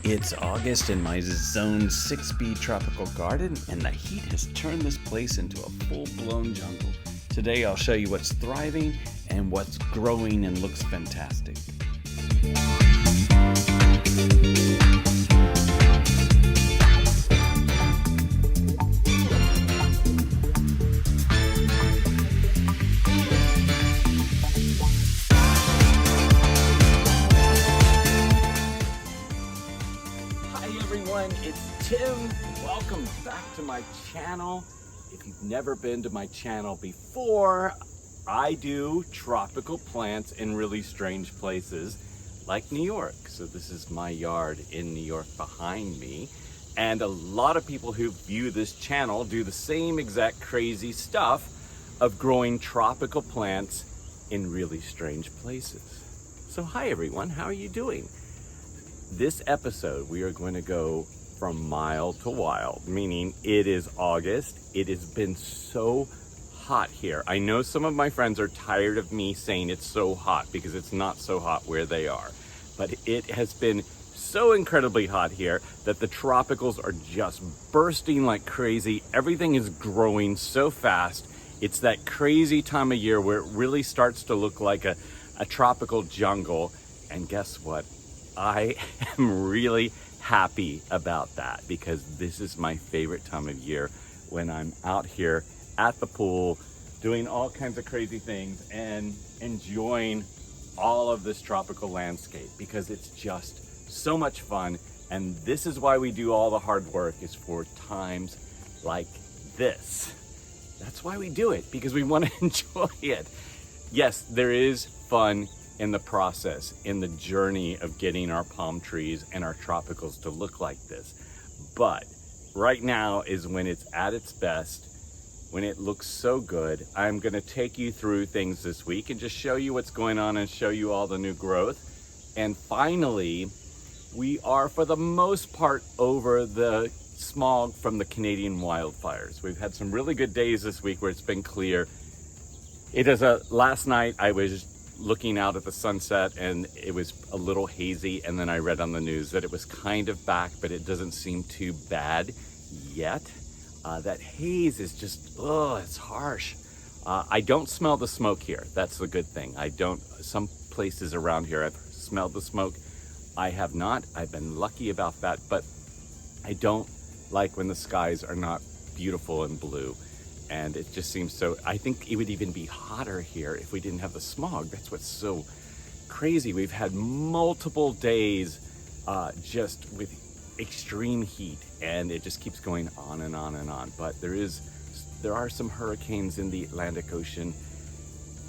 It's August in my Zone 6B tropical garden, and the heat has turned this place into a full-blown jungle. Today I'll show you what's thriving and what's growing and looks fantastic. It's Tim. Welcome back to my channel. If you've never been to my channel before, I do tropical plants in really strange places like New York. So this is my yard in New York behind me. And a lot of people who view this channel do the same exact crazy stuff of growing tropical plants in really strange places. So hi everyone, how are you doing? This episode, we are going to go from mild to wild, meaning it is August. It has been so hot here. I know some of my friends are tired of me saying it's so hot because it's not so hot where they are. But it has been so incredibly hot here that the tropicals are just bursting like crazy. Everything is growing so fast. It's that crazy time of year where it really starts to look like a tropical jungle. And guess what? I am really happy about that because this is my favorite time of year when I'm out here at the pool doing all kinds of crazy things and enjoying all of this tropical landscape because it's just so much fun. And this is why we do all the hard work, is for times like this. That's why we do it, because we want to enjoy it. Yes, there is fun in the process, in the journey of getting our palm trees and our tropicals to look like this. But right now is when it's at its best, when it looks so good. I'm going to take you through things this week and just show you what's going on and show you all the new growth. And finally, we are for the most part over the smog from the Canadian wildfires. We've had some really good days this week where it's been clear. Last night I was looking out at the sunset and it was a little hazy, and then I read on the news that it was kind of back, but it doesn't seem too bad yet. That haze is just, it's harsh. I don't smell the smoke here. That's the good thing. Some places around here I've smelled the smoke. I have not. I've been lucky about that, but I don't like when the skies are not beautiful and blue. And it just seems so, I think it would even be hotter here if we didn't have the smog. That's what's so crazy. We've had multiple days just with extreme heat, and it just keeps going on and on and on. But there are some hurricanes in the Atlantic Ocean.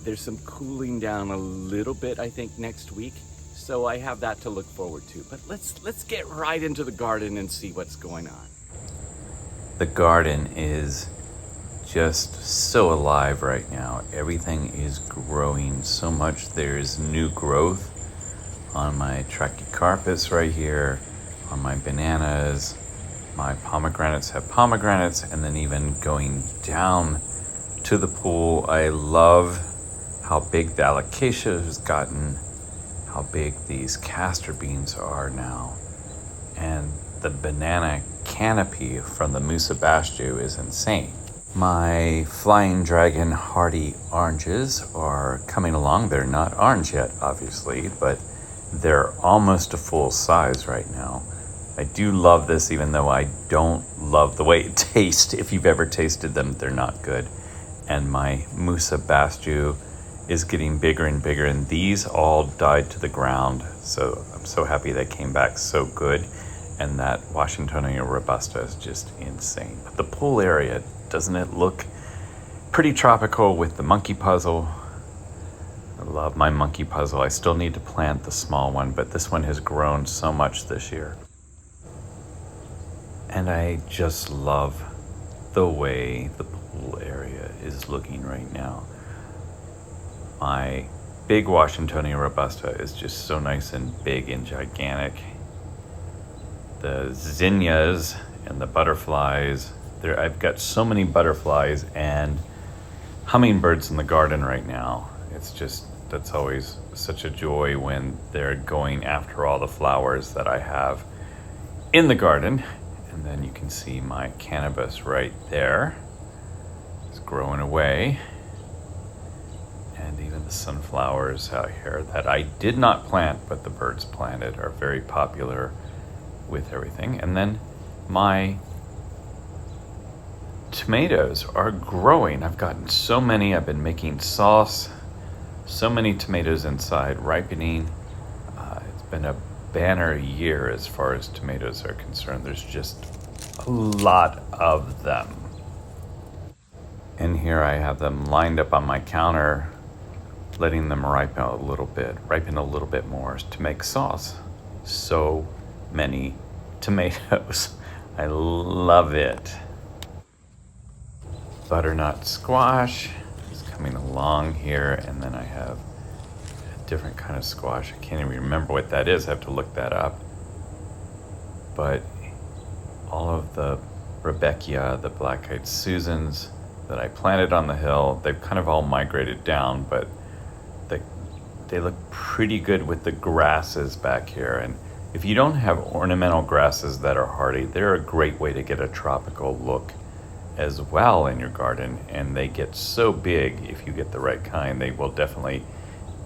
There's some cooling down a little bit, I think, next week. So I have that to look forward to. But let's get right into the garden and see what's going on. The garden is just so alive right now. Everything is growing so much. There's new growth on my Trachycarpus right here, on my bananas. My pomegranates have pomegranates, and then even going down to the pool, I love how big the alocasia has gotten, how big these castor beans are now. And the banana canopy from the Musa Basjoo is insane. My Flying Dragon hardy oranges are coming along. They're not orange yet, obviously, but they're almost a full size right now. I do love this, even though I don't love the way it tastes. If you've ever tasted them, they're not good. And my Musa Basjoo is getting bigger and bigger, and these all died to the ground. So I'm so happy they came back so good. And that Washingtonia Robusta is just insane. But the pool area, doesn't it look pretty tropical with the monkey puzzle? I love my monkey puzzle. I still need to plant the small one, but this one has grown so much this year. And I just love the way the pool area is looking right now. My big Washingtonia Robusta is just so nice and big and gigantic. The zinnias and the butterflies, I've got so many butterflies and hummingbirds in the garden right now. That's always such a joy when they're going after all the flowers that I have. in the garden. And then you can see my cannabis right there. It's growing away. And even the sunflowers out here that I did not plant, but the birds planted, are very popular with everything. And then my tomatoes are growing. I've gotten so many. I've been making sauce. So many tomatoes inside, ripening. It's been a banner year as far as tomatoes are concerned. There's just a lot of them. And here I have them lined up on my counter, letting them ripen a little bit more to make sauce. So many tomatoes. I love it. Butternut squash is coming along here, and then I have a different kind of squash. I can't even remember what that is. I have to look that up. But all of the Rebecca, the black-eyed Susans that I planted on the hill, they've kind of all migrated down, but they look pretty good with the grasses back here. And if you don't have ornamental grasses that are hardy, they're a great way to get a tropical look as well in your garden. And they get so big, if you get the right kind, they will definitely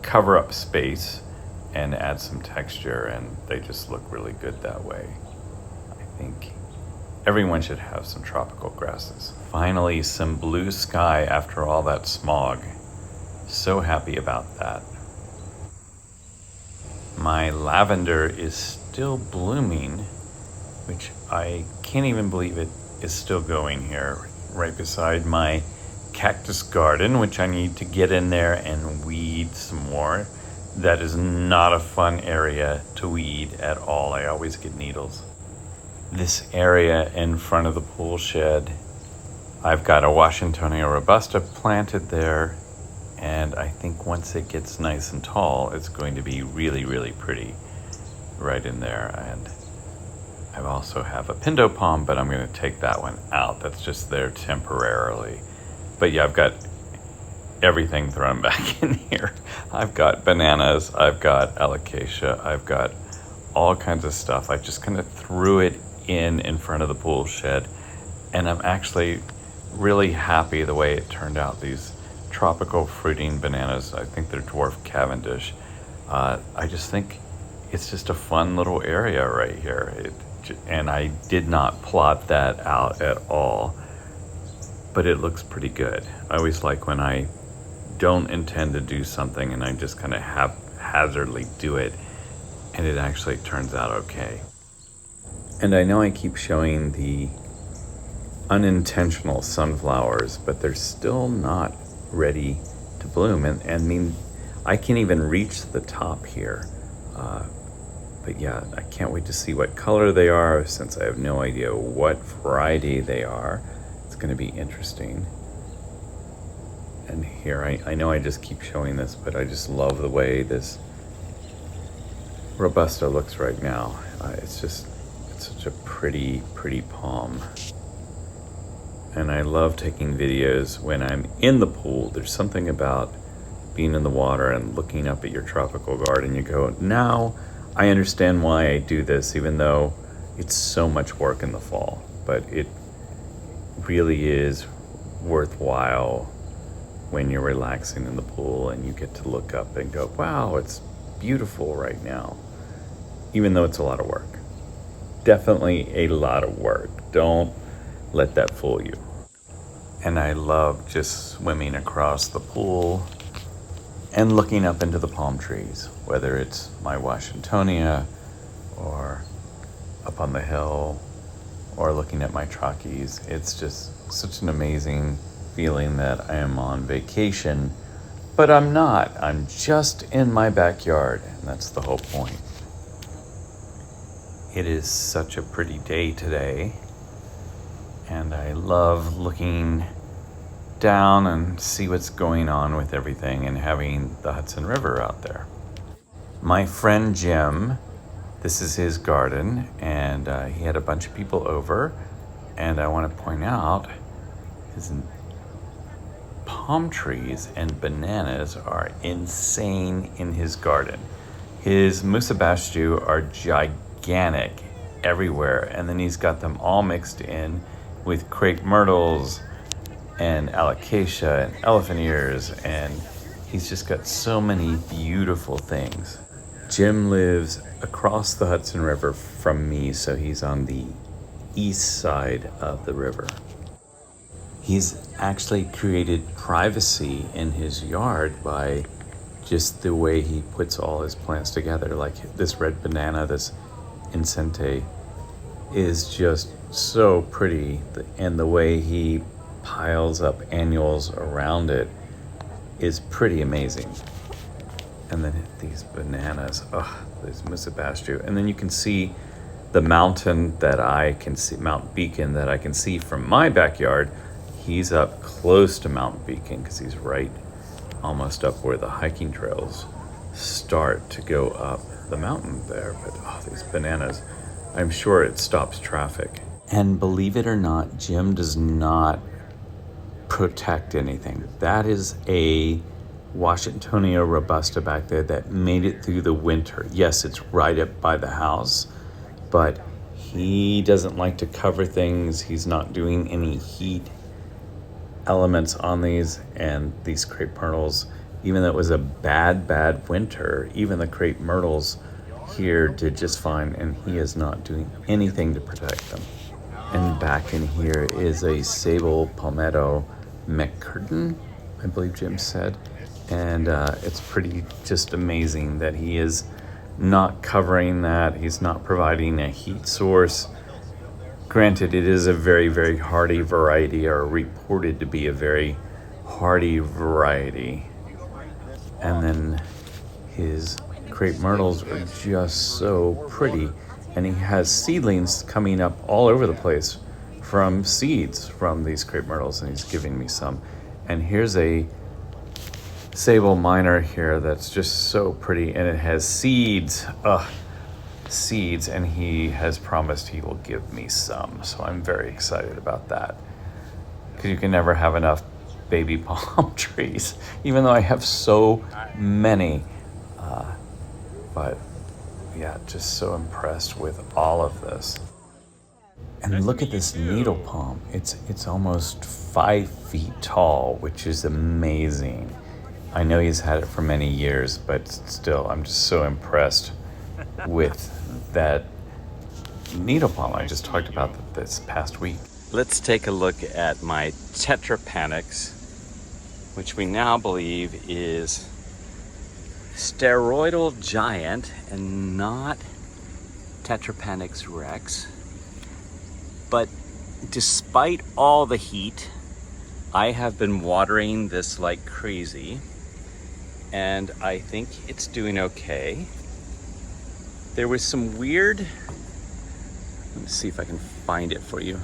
cover up space and add some texture, and they just look really good that way. I think everyone should have some tropical grasses. Finally, some blue sky after all that smog. So happy about that. My lavender is still blooming, which I can't even believe it is still going here, right beside my cactus garden, which I need to get in there and weed some more. That is not a fun area to weed at all. I always get needles. This area in front of the pool shed, I've got a Washingtonia Robusta planted there, and I think once it gets nice and tall, it's going to be really, really pretty right in there. And I also have a Pindo palm, but I'm going to take that one out. That's just there temporarily. But yeah, I've got everything thrown back in here. I've got bananas, I've got alocasia, I've got all kinds of stuff. I just kind of threw it in front of the pool shed, and I'm actually really happy the way it turned out. These tropical fruiting bananas, I think they're Dwarf Cavendesh. I just think it's just a fun little area right here. And I did not plot that out at all, but it looks pretty good. I always like when I don't intend to do something and I just kind of haphazardly do it, and it actually turns out okay. And I know I keep showing the unintentional sunflowers, but they're still not ready to bloom. And I mean, I can't even reach the top here. But yeah, I can't wait to see what color they are, since I have no idea what variety they are. It's going to be interesting. And here, I know I just keep showing this, but I just love the way this Robusta looks right now. It's such a pretty palm. And I love taking videos when I'm in the pool. There's something about being in the water and looking up at your tropical garden. You go, now I understand why I do this, even though it's so much work in the fall. But it really is worthwhile when you're relaxing in the pool and you get to look up and go, wow, it's beautiful right now, even though it's a lot of work. Definitely a lot of work. Don't let that fool you. And I love just swimming across the pool and looking up into the palm trees, whether it's my Washingtonia or up on the hill or looking at my Trachys. It's just such an amazing feeling that I am on vacation, but I'm not. I'm just in my backyard, and that's the whole point. It is such a pretty day today, and I love looking down and see what's going on with everything and having the Hudson River out there. My friend Ji'm, this is his garden, and he had a bunch of people over, and I want to point out his palm trees and bananas are insane in his garden. His Musa Basjoo are gigantic everywhere. And then he's got them all mixed in with crepe myrtles and alocasia and elephant ears, and he's just got so many beautiful things. Ji'm lives across the Hudson River from me, so he's on the east side of the river. He's actually created privacy in his yard by just the way he puts all his plants together. Like this red banana, this incente, is just so pretty, and the way he piles up annuals around it is pretty amazing. And then these bananas, these Musa Basjoo. And then you can see the mountain that I can see, Mount Beacon, that I can see from my backyard. He's up close to Mount Beacon because he's right almost up where the hiking trails start to go up the mountain there. But these bananas, I'm sure it stops traffic. And believe it or not, Ji'm does not protect anything. That is a Washingtonia Robusta back there that made it through the winter. Yes, it's right up by the house, but he doesn't like to cover things. He's not doing any heat elements on these, and these crepe myrtles, even though it was a bad winter, even the crepe myrtles here did just fine, and he is not doing anything to protect them. And back in here is a sable palmetto McCurtain, I believe Ji'm said, and it's pretty just amazing that he is not covering that. He's not providing a heat source. Granted, it is a very, very hardy variety, or reported to be a very hardy variety. And then his crepe myrtles are just so pretty. And he has seedlings coming up all over the place from seeds from these crepe myrtles, and he's giving me some. And here's a sable minor here that's just so pretty, and it has seeds. Seeds, and he has promised he will give me some, so I'm very excited about that, because you can never have enough baby palm trees, even though I have so many. But yeah, just so impressed with all of this. And look at this needle palm. It's almost 5 feet tall, which is amazing. I know he's had it for many years, but still, I'm just so impressed with that needle palm I just talked about this past week. Let's take a look at my Tetrapanex, which we now believe is steroidal giant and not Tetrapanex rex. But despite all the heat, I have been watering this like crazy, and I think it's doing okay. There was some weird, let me see if I can find it for you,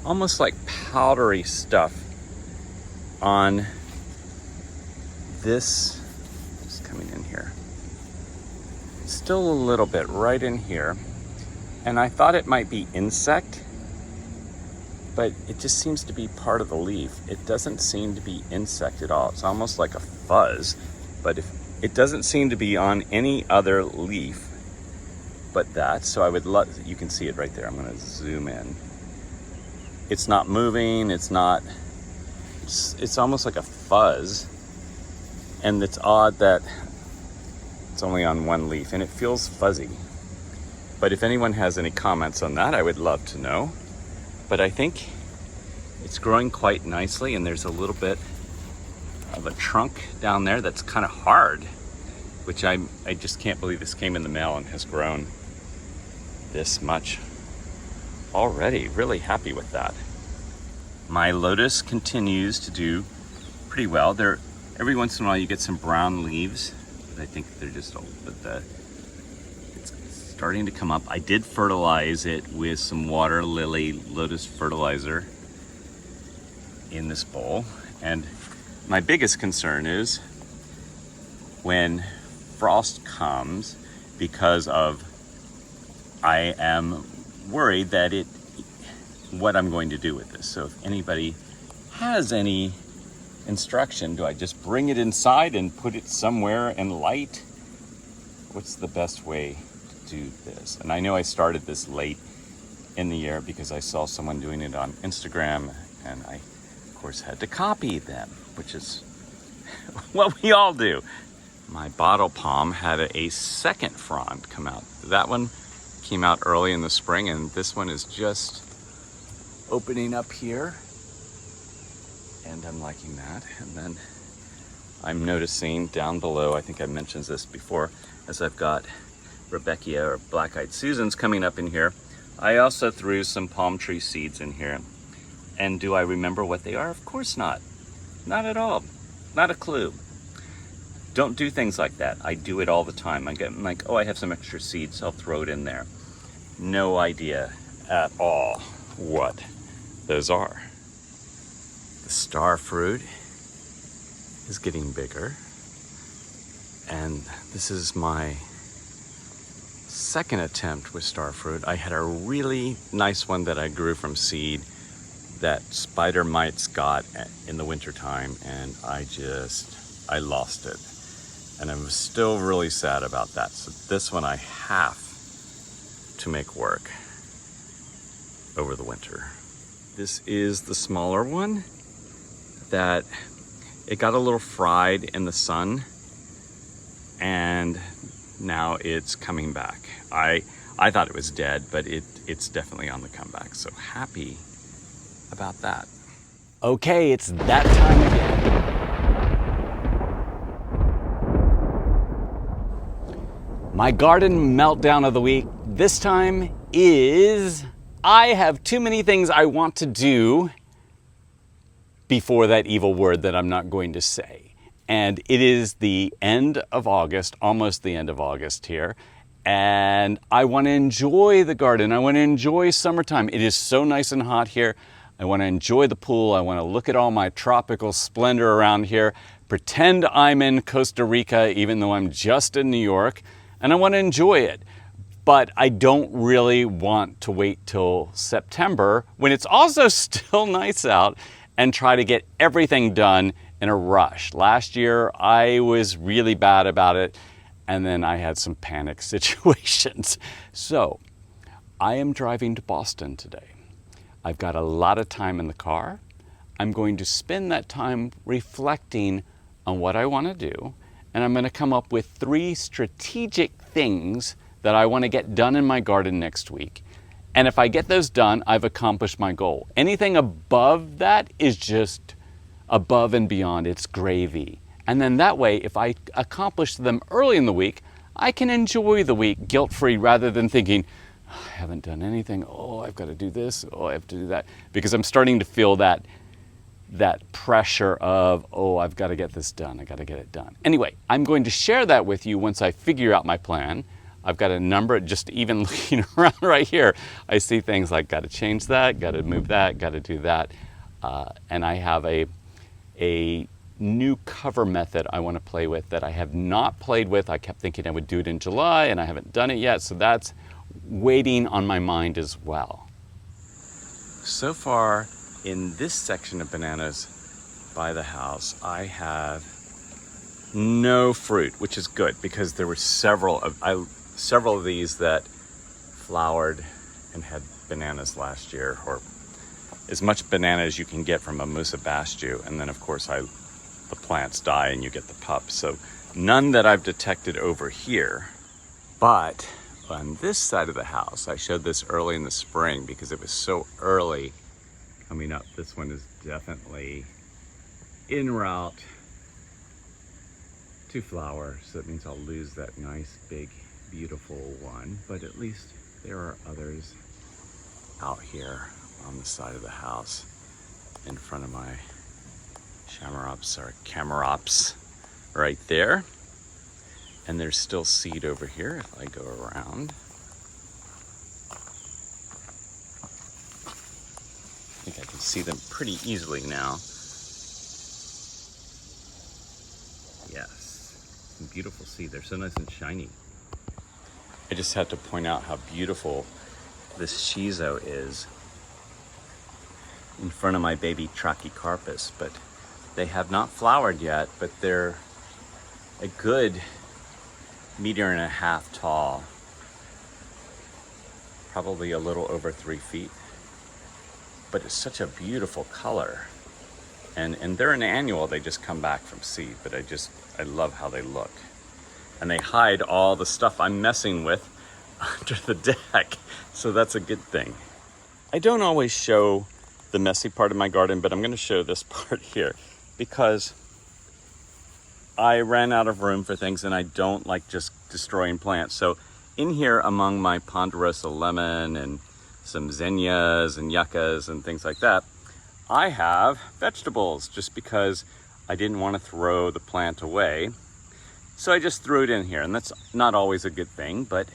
almost like powdery stuff on this, just coming in here. Still a little bit right in here. And I thought it might be insect, but it just seems to be part of the leaf. It doesn't seem to be insect at all. It's almost like a fuzz, but if it doesn't seem to be on any other leaf but that. So I would love, you can see it right there. I'm gonna zoom in. It's not moving, it's almost like a fuzz. And it's odd that it's only on one leaf and it feels fuzzy. But if anyone has any comments on that, I would love to know. But I think it's growing quite nicely, and there's a little bit of a trunk down there that's kind of hard, which I just can't believe this came in the mail and has grown this much already. Really happy with that. My Lotus continues to do pretty well. Every once in a while you get some brown leaves, but I think they're just old, but it's starting to come up. I did fertilize it with some water lily Lotus fertilizer in this bowl, and my biggest concern is when frost comes, because of I am worried that what I'm going to do with this. So if anybody has any instruction, do I just bring it inside and put it somewhere in light? What's the best way do this. And I know I started this late in the year because I saw someone doing it on Instagram, and I, of course, had to copy them, which is what we all do. My bottle palm had a second frond come out. That one came out early in the spring, and this one is just opening up here, and I'm liking that. And then I'm noticing down below, I think I mentioned this before, as I've got Rebecca or Black-Eyed Susans coming up in here, I also threw some palm tree seeds in here. And do I remember what they are? Of course not. Not at all. Not a clue. Don't do things like that. I do it all the time. I'm like, oh, I have some extra seeds, I'll throw it in there. No idea at all what those are. The star fruit is getting bigger. And this is my second attempt with star fruit. I had a really nice one that I grew from seed that spider mites got in the wintertime, and I lost it. And I'm still really sad about that. So this one I have to make work over the winter. This is the smaller one that it got a little fried in the sun, and now it's coming back. I thought it was dead, but it's definitely on the comeback. So happy about that. Okay, it's that time again. My garden meltdown of the week this time is I have too many things I want to do before that evil word that I'm not going to say. And it is the end of August, almost the end of August here. And I want to enjoy the garden. I want to enjoy summertime. It is so nice and hot here. I want to enjoy the pool. I want to look at all my tropical splendor around here, pretend I'm in Costa Rica, even though I'm just in New York, and I want to enjoy it. But I don't really want to wait till September when it's also still nice out and try to get everything done in a rush. Last year, I was really bad about it, and then I had some panic situations. So I am driving to Boston today. I've got a lot of time in the car. I'm going to spend that time reflecting on what I want to do, and I'm going to come up with 3 strategic things that I want to get done in my garden next week. And if I get those done, I've accomplished my goal. Anything above that is just above and beyond. It's gravy. And then that way, if I accomplish them early in the week, I can enjoy the week guilt-free rather than thinking, oh, I haven't done anything. Oh, I've got to do this. Oh, I have to do that. Because I'm starting to feel that pressure of, oh, I've got to get this done. I got to get it done. Anyway, I'm going to share that with you once I figure out my plan. I've got a number, just even looking around right here, I see things like got to change that, got to move that, got to do that. And I have a new cover method I want to play with that I have not played with. I kept thinking I would do it in July, and I haven't done it yet, so that's waiting on my mind as well. So far in this section of bananas by the house, I have no fruit, which is good because there were several of these that flowered and had bananas last year, or as much banana as you can get from a Musa Basjoo. And then of course the plants die and you get the pups. So none that I've detected over here. But on this side of the house, I showed this early in the spring because it was so early coming up. This one is definitely en route to flower. So that means I'll lose that nice, big, beautiful one. But at least there are others out here on the side of the house in front of my camarops right there. And there's still seed over here if I go around. I think I can see them pretty easily now. Yes, some beautiful seed. They're so nice and shiny. I just have to point out how beautiful this shiso is in front of my baby Trachycarpus, but they have not flowered yet, but they're a good 1.5 meters tall. probably a little over 3 feet. But it's such a beautiful color. And they're an annual, they just come back from seed, but I love how they look. And they hide all the stuff I'm messing with under the deck, so that's a good thing. I don't always show the messy part of my garden, but I'm gonna show this part here because I ran out of room for things and I don't like just destroying plants. So in here among my ponderosa lemon and some zinnias and yuccas and things like that, I have vegetables just because I didn't want to throw the plant away. So I just threw it in here, and that's not always a good thing, but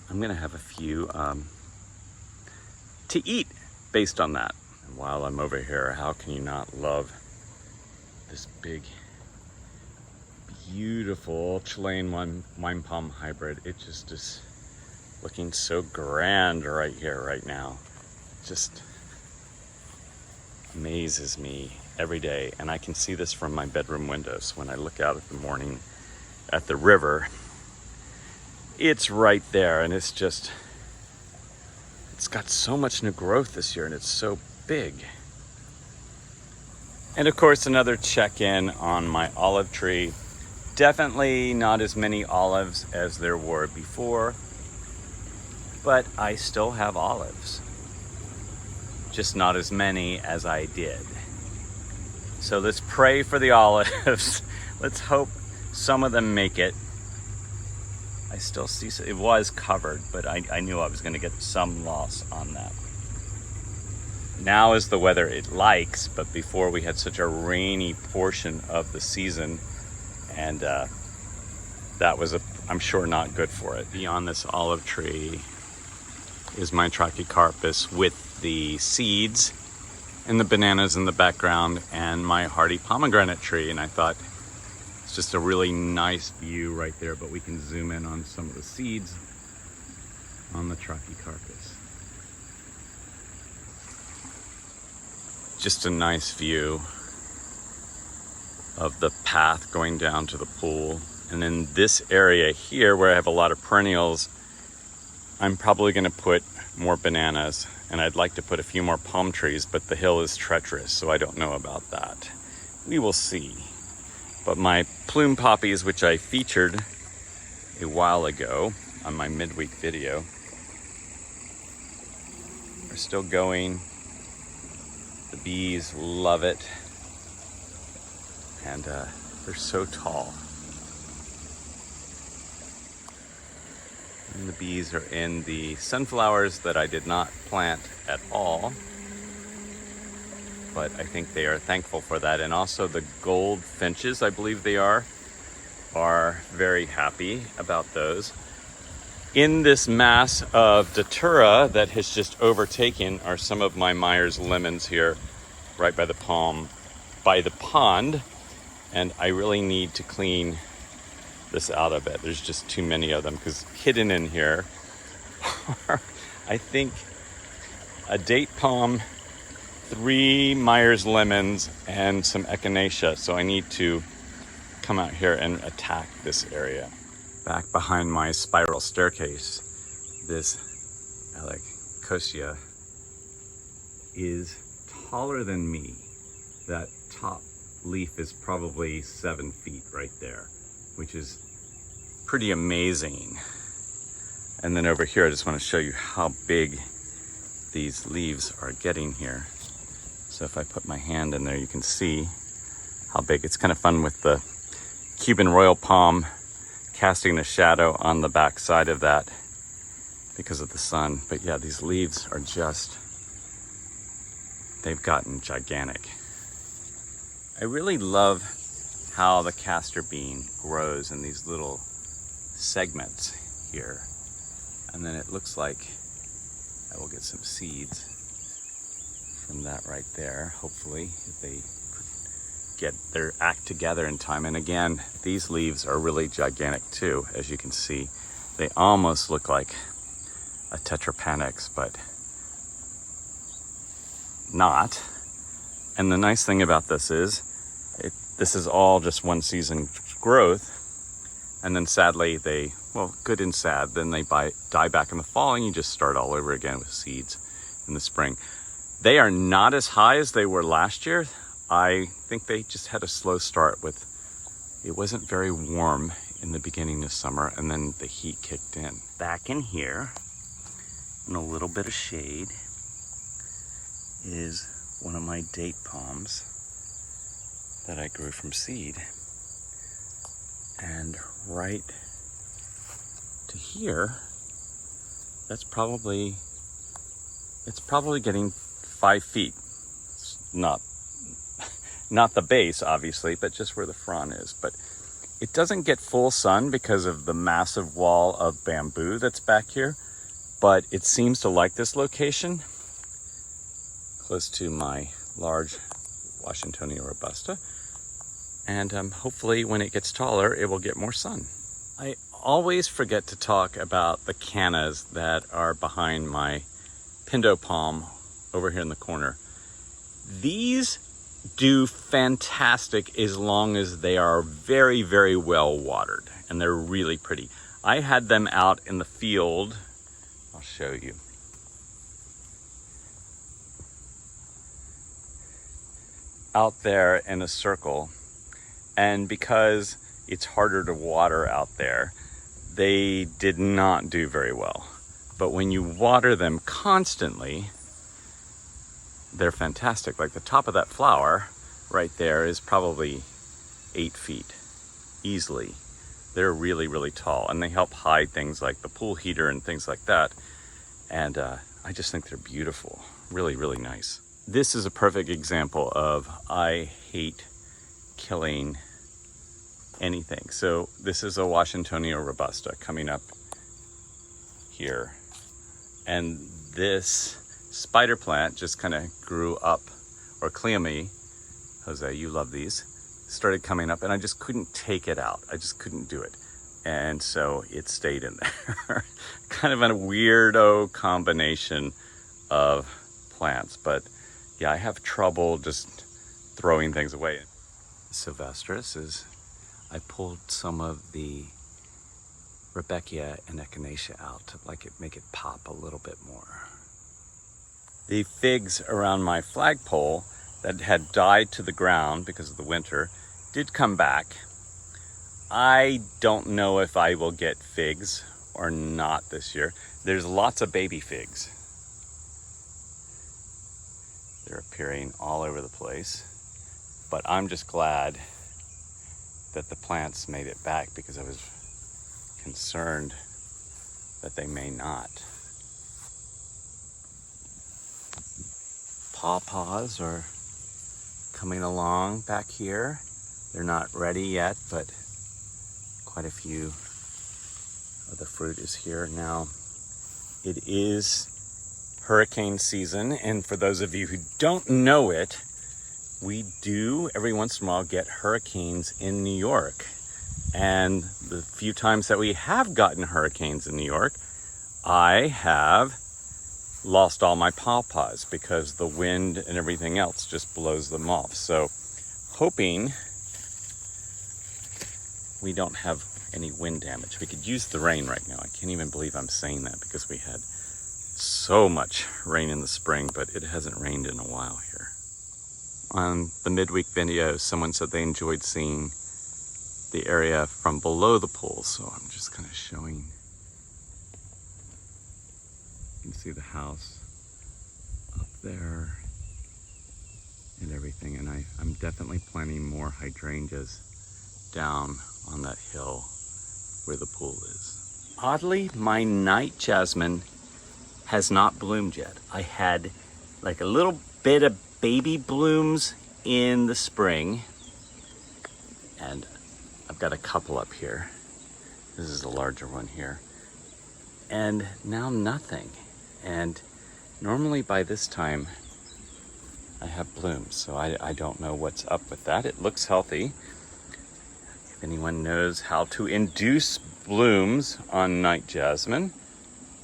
I'm gonna have a few to eat based on that. And while I'm over here, how can you not love this big, beautiful Chilean wine palm hybrid? It just is looking so grand right here, right now. Just amazes me every day. And I can see this from my bedroom windows when I look out in the morning at the river. It's right there, and it's got so much new growth this year, and it's so big. And of course, another check-in on my olive tree. Definitely not as many olives as there were before, but I still have olives. Just not as many as I did. So let's pray for the olives. Let's hope some of them make it. I still see, it was covered, but I knew I was gonna get some loss on that. Now is the weather it likes, but before we had such a rainy portion of the season, and that was, I'm sure, not good for it. Beyond this olive tree is my Trachycarpus with the seeds and the bananas in the background, and my hardy pomegranate tree. And I thought it's just a really nice view right there, but we can zoom in on some of the seeds on the Trachycarpus. Just a nice view of the path going down to the pool. And in this area here where I have a lot of perennials, I'm probably gonna put more bananas, and I'd like to put a few more palm trees, but the hill is treacherous, so I don't know about that. We will see. But my plume poppies, which I featured a while ago on my midweek video, are still going. The bees love it, and they're so tall. And the bees are in the sunflowers that I did not plant at all, but I think they are thankful for that. And also the goldfinches, I believe they are very happy about those. In this mass of datura that has just overtaken are some of my Myers lemons here, right by the pond, and I really need to clean this out of it. There's just too many of them, because hidden in here are, I think, a date palm, 3 Myers lemons, and some echinacea. So I need to come out here and attack this area. Back behind my spiral staircase, this Alocasia is taller than me. That top leaf is probably 7 feet right there, which is pretty amazing. And then over here, I just want to show you how big these leaves are getting here. So if I put my hand in there, you can see how big. It's kind of fun with the Cuban royal palm casting a shadow on the back side of that because of the sun. But yeah, these leaves are just, they've gotten gigantic. I really love how the castor bean grows in these little segments here. And then it looks like I will get some seeds from that right there, hopefully, if they get their act together in time. And again, these leaves are really gigantic too, as you can see. They almost look like a Tetrapanex, but not. And the nice thing about this is, this is all just one season growth, and then sadly they well, good and sad. Then they die back in the fall, and you just start all over again with seeds in the spring. They are not as high as they were last year. I think they just had a slow start with, it wasn't very warm in the beginning of summer, and then the heat kicked in. Back in here, in a little bit of shade, is one of my date palms that I grew from seed. And right to here, it's probably getting 5 feet. It's not the base, obviously, but just where the frond is. But it doesn't get full sun because of the massive wall of bamboo that's back here, but it seems to like this location close to my large Washingtonia Robusta. And hopefully when it gets taller, it will get more sun. I always forget to talk about the cannas that are behind my pindo palm over here in the corner. These do fantastic as long as they are very, very well watered, and they're really pretty. I had them out in the field. I'll show you. Out there in a circle, and because it's harder to water out there, they did not do very well. But when you water them constantly, they're fantastic. Like the top of that flower right there is probably 8 feet easily. They're really, really tall, and they help hide things like the pool heater and things like that. And I just think they're beautiful. Really, really nice. This is a perfect example of I hate killing anything. So this is a Washingtonia Robusta coming up here. And this spider plant just kind of grew up, or Cleome, Jose, you love these, started coming up, and I just couldn't take it out. I just couldn't do it. And so it stayed in there. Kind of a weirdo combination of plants, but yeah, I have trouble just throwing things away. Sylvestris is, I pulled some of the Rudbeckia and Echinacea out to make it pop a little bit more. The figs around my flagpole that had died to the ground because of the winter did come back. I don't know if I will get figs or not this year. There's lots of baby figs. They're appearing all over the place. But I'm just glad that the plants made it back, because I was concerned that they may not. Paw Paws are coming along back here. They're not ready yet, but quite a few of the fruit is here now. It is hurricane season, and for those of you who don't know it, we do every once in a while get hurricanes in New York. And the few times that we have gotten hurricanes in New York, I have lost all my pawpaws because the wind and everything else just blows them off. So hoping we don't have any wind damage. We could use the rain right now. I can't even believe I'm saying that, because we had so much rain in the spring, but it hasn't rained in a while here. On the midweek video, someone said they enjoyed seeing the area from below the pool, so I'm just kind of showing. You can see the house up there and everything, and I'm definitely planting more hydrangeas down on that hill where the pool is. Oddly, my night jasmine has not bloomed yet. I had like a little bit of baby blooms in the spring, and I've got a couple up here. This is a larger one here. And now nothing. And normally by this time I have blooms, so I don't know what's up with that. It looks healthy. If anyone knows how to induce blooms on night jasmine,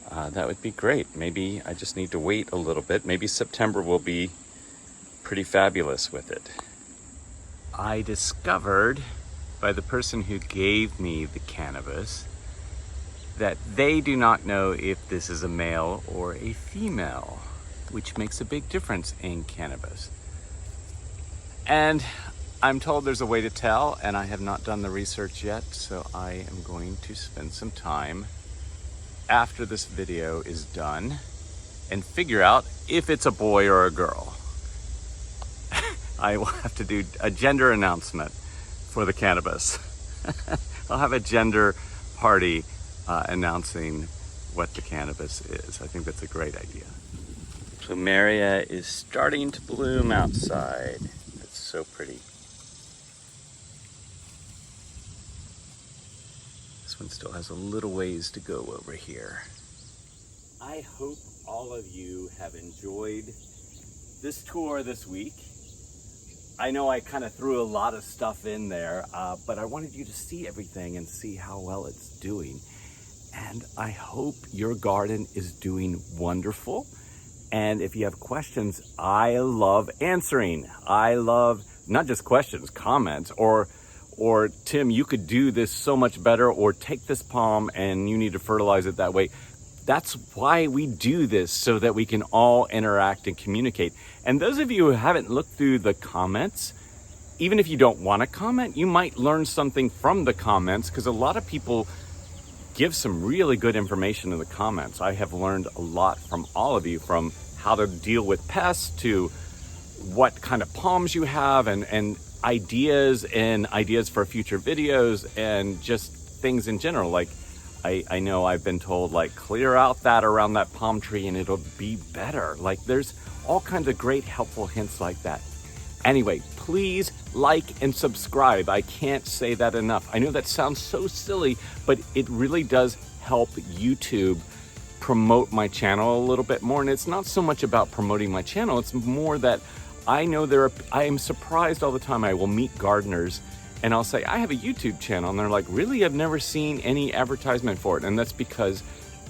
that would be great. Maybe I just need to wait a little bit. Maybe September will be pretty fabulous with it. I discovered by the person who gave me the cannabis that they do not know if this is a male or a female, which makes a big difference in cannabis. And I'm told there's a way to tell, and I have not done the research yet, so I am going to spend some time after this video is done and figure out if it's a boy or a girl. I will have to do a gender announcement for the cannabis. I'll have a gender party announcing what the cannabis is. I think that's a great idea. Plumaria is starting to bloom outside. It's so pretty. This one still has a little ways to go over here. I hope all of you have enjoyed this tour this week. I know I kind of threw a lot of stuff in there, but I wanted you to see everything and see how well it's doing. And I hope your garden is doing wonderful. And if you have questions, I love answering. I love not just questions, comments, or Tim, you could do this so much better, or take this palm and you need to fertilize it that way. That's why we do this, so that we can all interact and communicate. And those of you who haven't looked through the comments, even if you don't want to comment, you might learn something from the comments, because a lot of people give some really good information in the comments. I have learned a lot from all of you, from how to deal with pests to what kind of palms you have, and ideas for future videos, and just things in general. Like, I know I've been told, like, clear out that around that palm tree and it'll be better. Like, there's all kinds of great helpful hints like that. Anyway, please like and subscribe. I can't say that enough. I know that sounds so silly, but it really does help YouTube promote my channel a little bit more. And it's not so much about promoting my channel, it's more that I know I am surprised all the time. I will meet gardeners and I'll say, I have a YouTube channel. And they're like, really? I've never seen any advertisement for it. And that's because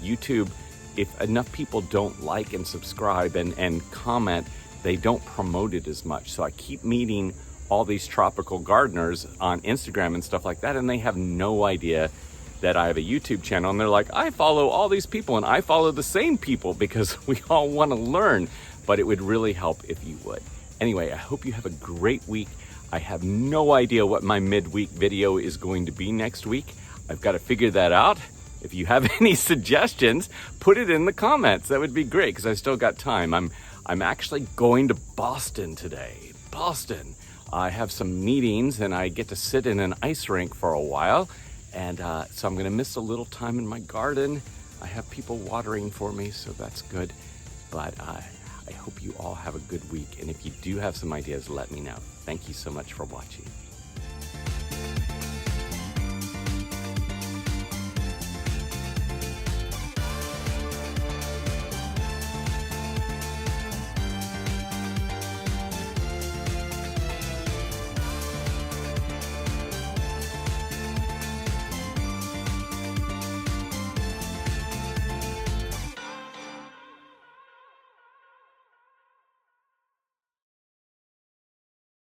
YouTube, if enough people don't like and subscribe and comment, they don't promote it as much. So I keep meeting all these tropical gardeners on Instagram and stuff like that, and they have no idea that I have a YouTube channel. And they're like, I follow all these people and I follow the same people, because we all want to learn. But it would really help if you would. Anyway, I hope you have a great week. I have no idea what my midweek video is going to be next week. I've got to figure that out. If you have any suggestions, put it in the comments. That would be great, because I still got time. I'm actually going to Boston today. Boston. I have some meetings and I get to sit in an ice rink for a while. And so I'm going to miss a little time in my garden. I have people watering for me, so that's good. But I hope you all have a good week. And if you do have some ideas, let me know. Thank you so much for watching.